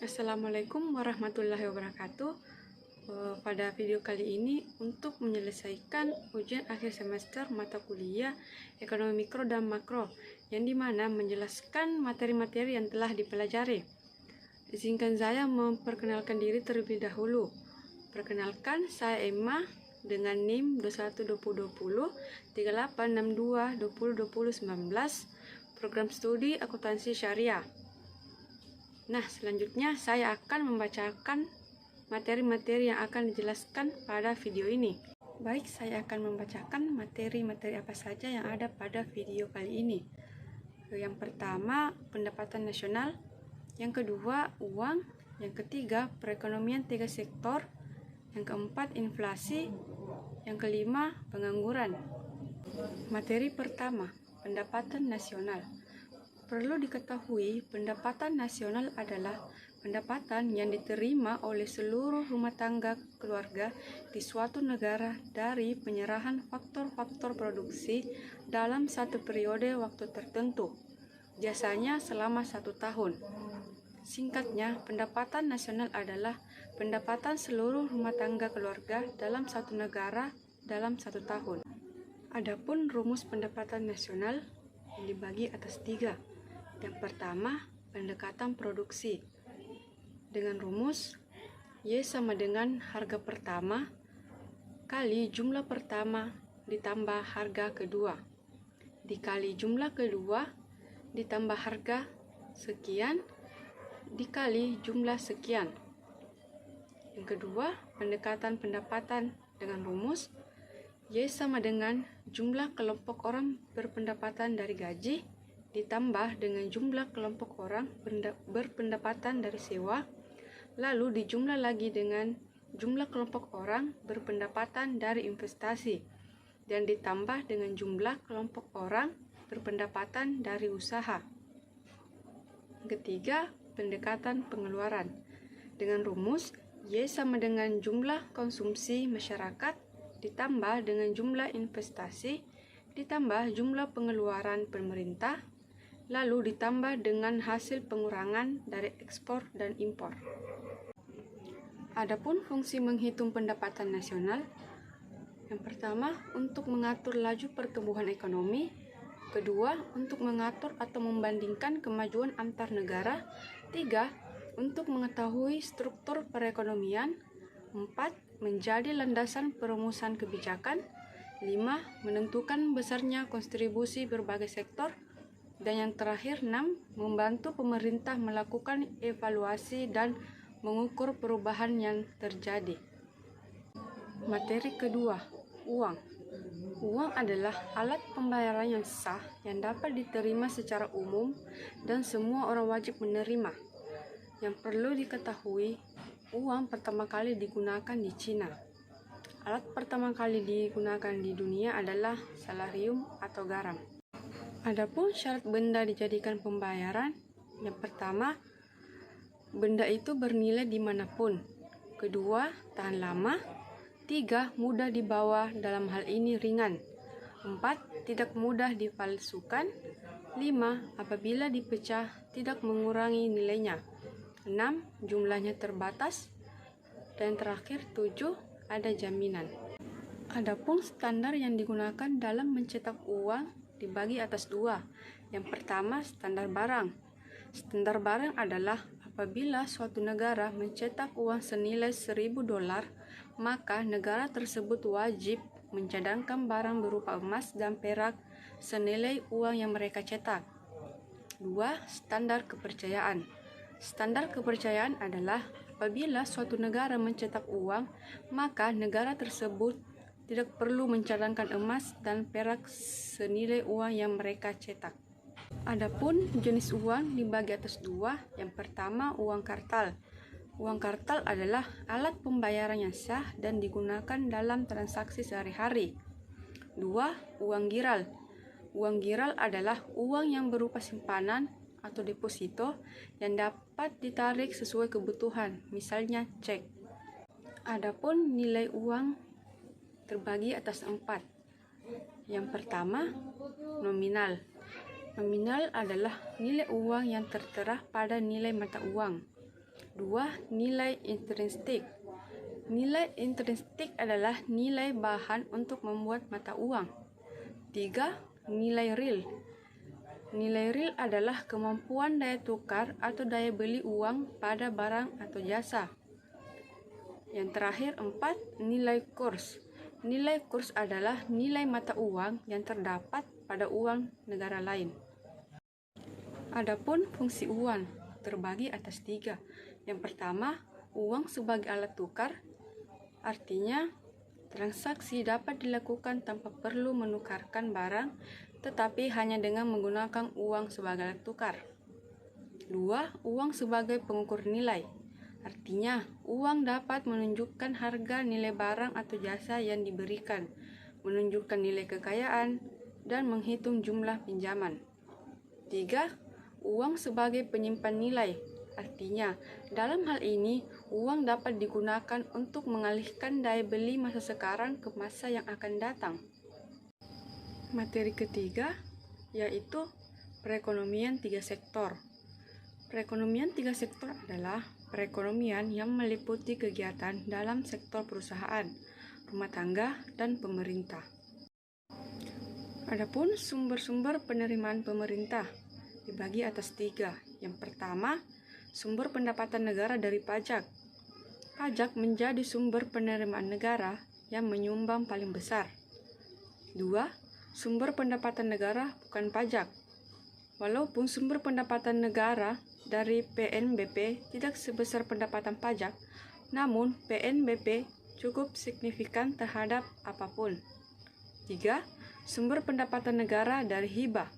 Assalamualaikum warahmatullahi wabarakatuh. Pada video kali ini untuk menyelesaikan ujian akhir semester mata kuliah ekonomi mikro dan makro, yang dimana menjelaskan materi-materi yang telah dipelajari. Izinkan saya memperkenalkan diri terlebih dahulu. Perkenalkan, saya Emma dengan NIM 212020 3862 2020 19, program studi akuntansi syariah. Nah, selanjutnya saya akan membacakan materi-materi yang akan dijelaskan pada video ini. Baik, saya akan membacakan materi-materi apa saja yang ada pada video kali ini. Yang pertama, pendapatan nasional. Yang kedua, uang. Yang ketiga, perekonomian 3 sektor. Yang keempat, inflasi. Yang kelima, pengangguran. Materi pertama, pendapatan nasional. Perlu diketahui, pendapatan nasional adalah pendapatan yang diterima oleh seluruh rumah tangga keluarga di suatu negara dari penyerahan faktor-faktor produksi dalam satu periode waktu tertentu, biasanya selama 1 tahun. Singkatnya, pendapatan nasional adalah pendapatan seluruh rumah tangga keluarga dalam satu negara dalam 1 tahun. Adapun rumus pendapatan nasional yang dibagi atas 3. Yang pertama, pendekatan produksi. Dengan rumus Y sama dengan harga pertama kali jumlah pertama ditambah harga kedua, dikali jumlah kedua ditambah harga sekian, dikali jumlah sekian. Yang kedua, pendekatan pendapatan dengan rumus Y sama dengan jumlah kelompok orang berpendapatan dari gaji ditambah dengan jumlah kelompok orang berpendapatan dari sewa, lalu dijumlah lagi dengan jumlah kelompok orang berpendapatan dari investasi, dan ditambah dengan jumlah kelompok orang berpendapatan dari usaha. Ketiga, pendekatan pengeluaran. Dengan rumus Y sama dengan jumlah konsumsi masyarakat ditambah dengan jumlah investasi ditambah jumlah pengeluaran pemerintah, lalu ditambah dengan hasil pengurangan dari ekspor dan impor. Adapun fungsi menghitung pendapatan nasional, yang pertama untuk mengatur laju pertumbuhan ekonomi, kedua untuk mengatur atau membandingkan kemajuan antar negara, 3 untuk mengetahui struktur perekonomian, 4 menjadi landasan perumusan kebijakan, 5 menentukan besarnya kontribusi berbagai sektor, dan yang terakhir 6 membantu pemerintah melakukan evaluasi dan mengukur perubahan yang terjadi. Materi kedua, uang. Uang adalah alat pembayaran yang sah yang dapat diterima secara umum dan semua orang wajib menerima. Yang perlu diketahui, uang pertama kali digunakan di Cina. Alat pertama kali digunakan di dunia adalah salarium atau garam. Adapun syarat benda dijadikan pembayaran, yang pertama, benda itu bernilai dimanapun. Kedua, tahan lama. 3, mudah dibawa, dalam hal ini ringan. 4, tidak mudah dipalsukan. 5, apabila dipecah tidak mengurangi nilainya. 6, jumlahnya terbatas. Dan terakhir 7, ada jaminan. Adapun standar yang digunakan dalam mencetak uang dibagi atas 2. Yang pertama, standar barang. Standar barang adalah apabila suatu negara mencetak uang senilai $1.000, maka negara tersebut wajib mencadangkan barang berupa emas dan perak senilai uang yang mereka cetak. 2. Standar kepercayaan. Standar kepercayaan adalah apabila suatu negara mencetak uang, maka negara tersebut tidak perlu mencadangkan emas dan perak senilai uang yang mereka cetak. Adapun jenis uang dibagi atas 2. Yang pertama, uang kartal. Uang kartal adalah alat pembayaran yang sah dan digunakan dalam transaksi sehari-hari. 2. Uang giral. Uang giral adalah uang yang berupa simpanan atau deposito yang dapat ditarik sesuai kebutuhan, misalnya cek. Adapun nilai uang terbagi atas 4. Yang pertama, nominal. Nominal adalah nilai uang yang tertera pada nilai mata uang. 2. Nilai intrinsik. Nilai intrinsik adalah nilai bahan untuk membuat mata uang. 3. Nilai real. Nilai real adalah kemampuan daya tukar atau daya beli uang pada barang atau jasa. Yang terakhir 4. Nilai kurs. Nilai kurs adalah nilai mata uang yang terdapat pada uang negara lain. Adapun fungsi uang terbagi atas 3. Yang pertama, uang sebagai alat tukar. Artinya, transaksi dapat dilakukan tanpa perlu menukarkan barang, tetapi hanya dengan menggunakan uang sebagai alat tukar. 2. Uang sebagai pengukur nilai. Artinya, uang dapat menunjukkan harga nilai barang atau jasa yang diberikan, menunjukkan nilai kekayaan, dan menghitung jumlah pinjaman. 3. Uang sebagai penyimpan nilai. Artinya, dalam hal ini, uang dapat digunakan untuk mengalihkan daya beli masa sekarang ke masa yang akan datang. Materi ketiga yaitu perekonomian 3 sektor. Perekonomian 3 sektor adalah perekonomian yang meliputi kegiatan dalam sektor perusahaan, rumah tangga, dan pemerintah. Adapun sumber-sumber penerimaan pemerintah dibagi atas 3. Yang pertama, sumber pendapatan negara dari pajak. Pajak menjadi sumber penerimaan negara yang menyumbang paling besar. 2. Sumber pendapatan negara bukan pajak. Walaupun sumber pendapatan negara dari PNBP tidak sebesar pendapatan pajak, namun PNBP cukup signifikan terhadap apapun. 3. Sumber pendapatan negara dari hibah.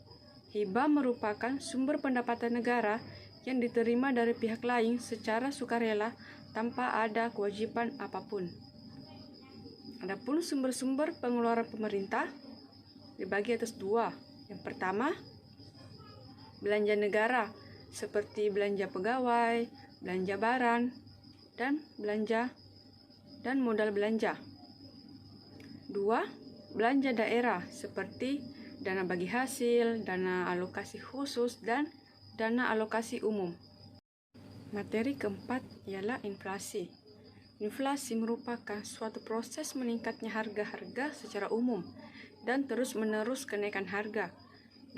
Hibah merupakan sumber pendapatan negara yang diterima dari pihak lain secara sukarela tanpa ada kewajiban apapun. Adapun sumber-sumber pengeluaran pemerintah dibagi atas 2. Yang pertama, belanja negara seperti belanja pegawai, belanja barang, dan modal belanja. 2. Belanja daerah seperti dana bagi hasil, dana alokasi khusus, dan dana alokasi umum. Materi keempat ialah inflasi. Inflasi merupakan suatu proses meningkatnya harga-harga secara umum dan terus-menerus kenaikan harga,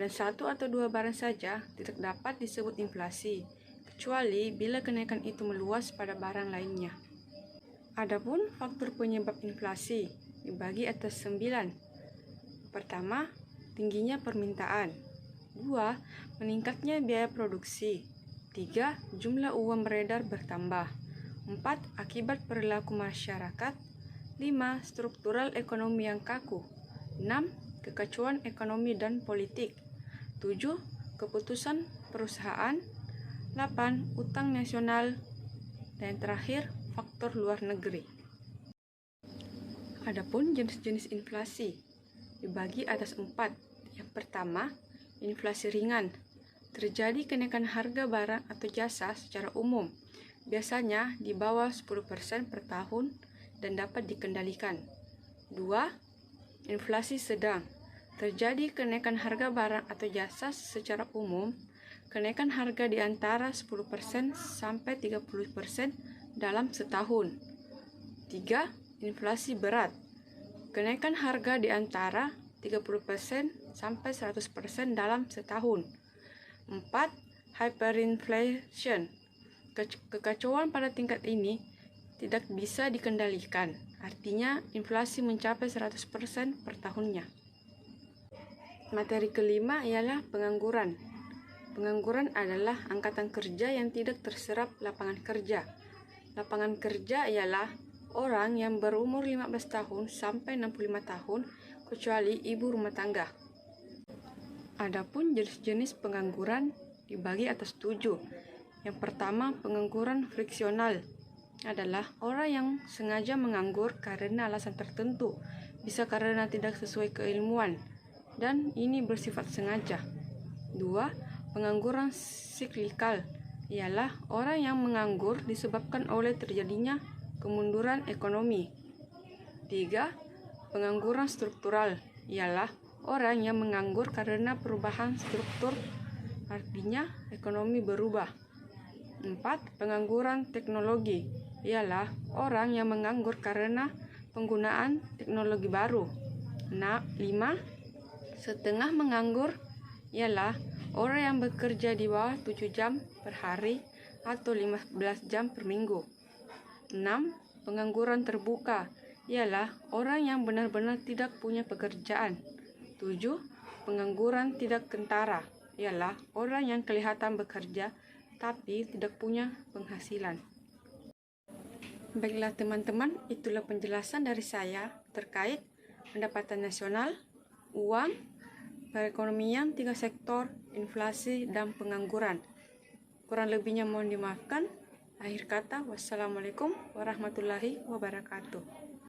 dan satu atau dua barang saja tidak dapat disebut inflasi, kecuali bila kenaikan itu meluas pada barang lainnya. Adapun faktor penyebab inflasi dibagi atas 9. Pertama, tingginya permintaan. 2. Meningkatnya biaya produksi. 3. Jumlah uang beredar bertambah. 4. Akibat perilaku masyarakat. 5. Struktural ekonomi yang kaku. 6. Kekacauan ekonomi dan politik. 7. Keputusan perusahaan. 8. Utang nasional. Dan terakhir, faktor luar negeri. Adapun jenis-jenis inflasi dibagi atas 4. Yang pertama, inflasi ringan. Terjadi kenaikan harga barang atau jasa secara umum, biasanya di bawah 10% per tahun dan dapat dikendalikan. 2. Inflasi sedang. Terjadi kenaikan harga barang atau jasa secara umum, kenaikan harga di antara 10% sampai 30% dalam setahun. 3. Inflasi berat. Kenaikan harga di antara 30% sampai 100% dalam setahun. 4. Hyperinflation. Kekacauan pada tingkat ini tidak bisa dikendalikan. Artinya, inflasi mencapai 100% per tahunnya. Materi kelima ialah pengangguran. Pengangguran adalah angkatan kerja yang tidak terserap lapangan kerja. Lapangan kerja ialah orang yang berumur 15 tahun sampai 65 tahun, kecuali ibu rumah tangga. Adapun jenis-jenis pengangguran dibagi atas 7. Yang pertama, pengangguran friksional adalah orang yang sengaja menganggur karena alasan tertentu, bisa karena tidak sesuai keilmuan, dan ini bersifat sengaja. 2. Pengangguran siklikal ialah orang yang menganggur disebabkan oleh terjadinya kemunduran ekonomi. 3. Pengangguran struktural ialah orang yang menganggur karena perubahan struktur, artinya ekonomi berubah. 4. Pengangguran teknologi ialah orang yang menganggur karena penggunaan teknologi baru. 5. Setengah menganggur ialah orang yang bekerja di bawah 7 jam per hari atau 15 jam per minggu. 6. Pengangguran terbuka ialah orang yang benar-benar tidak punya pekerjaan. 7. Pengangguran tidak kentara ialah orang yang kelihatan bekerja tapi tidak punya penghasilan. Baiklah teman-teman, itulah penjelasan dari saya terkait pendapatan nasional, uang, perekonomian 3 sektor, inflasi, dan pengangguran. Kurang lebihnya mohon dimaafkan. Akhir kata, wassalamualaikum warahmatullahi wabarakatuh.